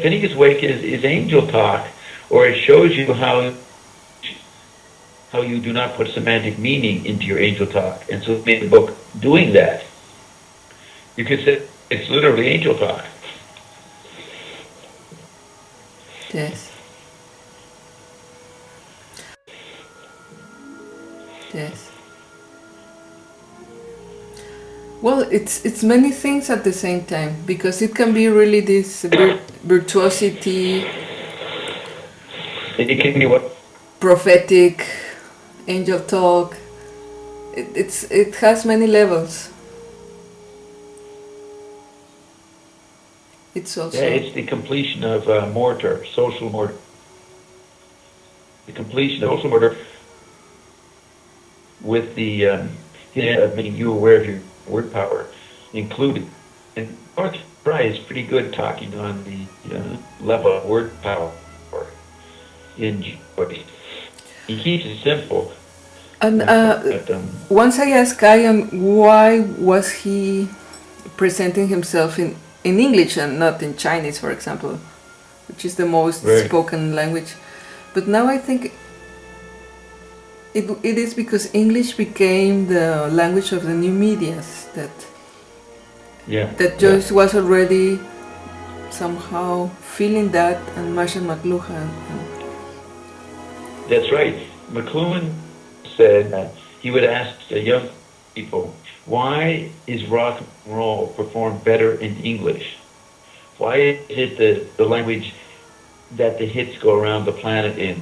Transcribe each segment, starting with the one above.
Finny Gets Wake is angel talk, or it shows you how you do not put semantic meaning into your angel talk. And so it made the book doing that. You could say it's literally angel talk. Yes. Yes. Well, it's many things at the same time, because it can be really this virtuosity, It can be what? prophetic, angel talk. It has many levels. It's also It's the completion of mortar, social mortar. The completion of social mortar with the making you aware of your word power included. And North Fry is pretty good talking on the level of word power in Joyce. He keeps it simple. And once I asked Ian why was he presenting himself in English and not in Chinese, for example, which is the most spoken language. But now I think it is because English became the language of the new medias that Joyce was already somehow feeling that, and Marshall McLuhan. That's right. McLuhan said that he would ask the young people, why is rock and roll performed better in English? Why is it the language that the hits go around the planet in?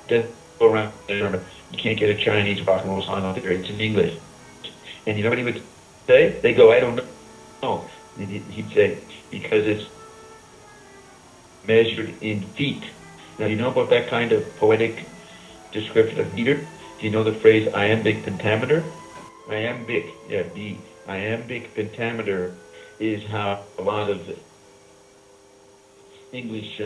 Doesn't go around the You can't get a Chinese rock and roll song out there. It's in English. And you know what he would say? They go, I don't know. And he'd say, because it's measured in feet. Now, you know about that kind of poetic description of meter? Do you know the phrase iambic pentameter? Iambic, the iambic pentameter is how a lot of English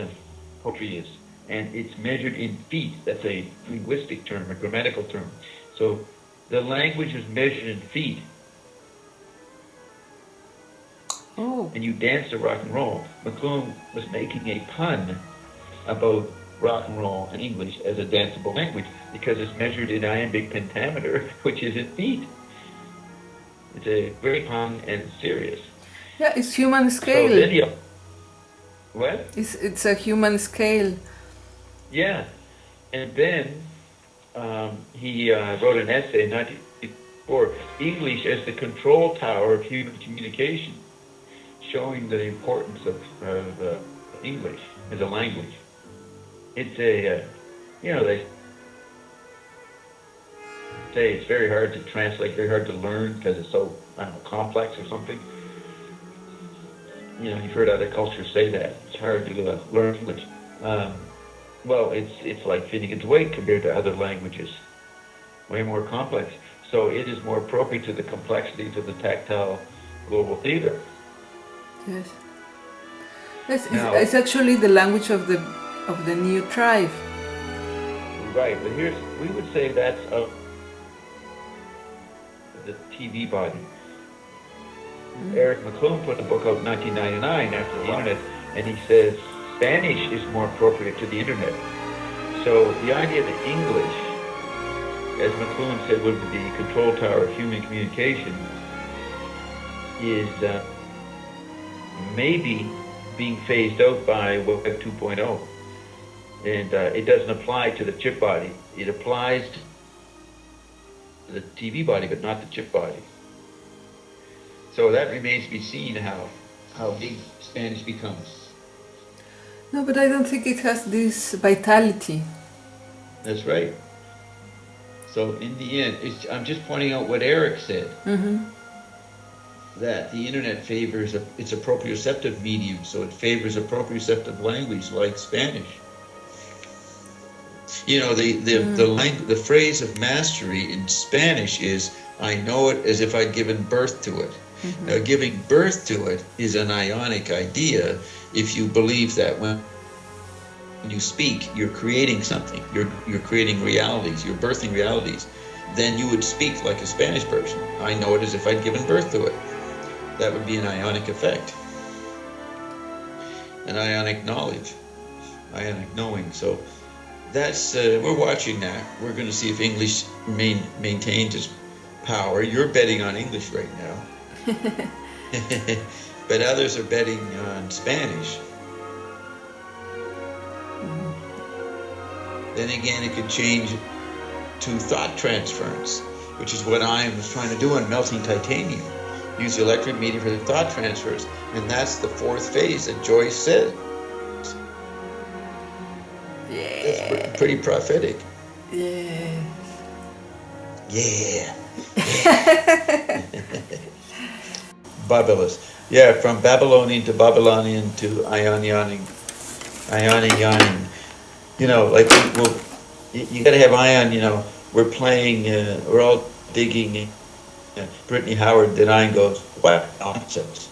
poetry is. And it's measured in feet. That's a linguistic term, a grammatical term. So the language is measured in feet. Oh. And you dance to rock and roll. McLuhan was making a pun about rock and roll and English as a danceable language because it's measured in iambic pentameter, which is in feet. It's a very pun and serious. Yeah, it's human scale. So then what? It's a human scale. Yeah. And then he wrote an essay in 1954, English as the Control Tower of Human Communication, showing the importance of English as a language. It's a, they say it's very hard to translate, very hard to learn because it's so, complex or something. You've heard other cultures say that. It's hard to learn English. Well, it's like Finny Gets Wake compared to other languages. Way more complex. So it is more appropriate to the complexities of the tactile global theater. Yes. It's actually the language of the new tribe. Right, but we would say that's of the TV body. Eric McLuhan put a book out in 1999 after the internet, and he says Spanish is more appropriate to the internet. So the idea that English, as McLuhan said, would be the control tower of human communication is maybe being phased out by Web 2.0. And it doesn't apply to the chip body. It applies to the TV body, but not the chip body. So that remains to be seen how big Spanish becomes. No, but I don't think it has this vitality. That's right. So in the end, I'm just pointing out what Eric said. Mm-hmm. That the internet favors it's a proprioceptive medium, so it favors a proprioceptive language like Spanish. The phrase of mastery in Spanish is, I know it as if I'd given birth to it. Mm-hmm. Now, giving birth to it is an ionic idea if you believe that when you speak, you're creating something. You're creating realities. You're birthing realities. Then you would speak like a Spanish person. I know it as if I'd given birth to it. That would be an ionic effect. and ionic knowledge, ionic knowing. So that's we're watching that. We're going to see if English maintains its power. You're betting on English right now, but others are betting on Spanish. Then again, it could change to thought transference, which is what I was trying to do on melting titanium. Use the electric medium for the thought transfers, and that's the fourth phase that Joyce said. Yeah. That's pretty prophetic. Yeah. Yeah. Babylus. Yeah, from Babylonian to Babylonian to Ionianic. You know, like you gotta have ion, you know, we're playing, we're all digging, Brittany Howard denying goes, what nonsense.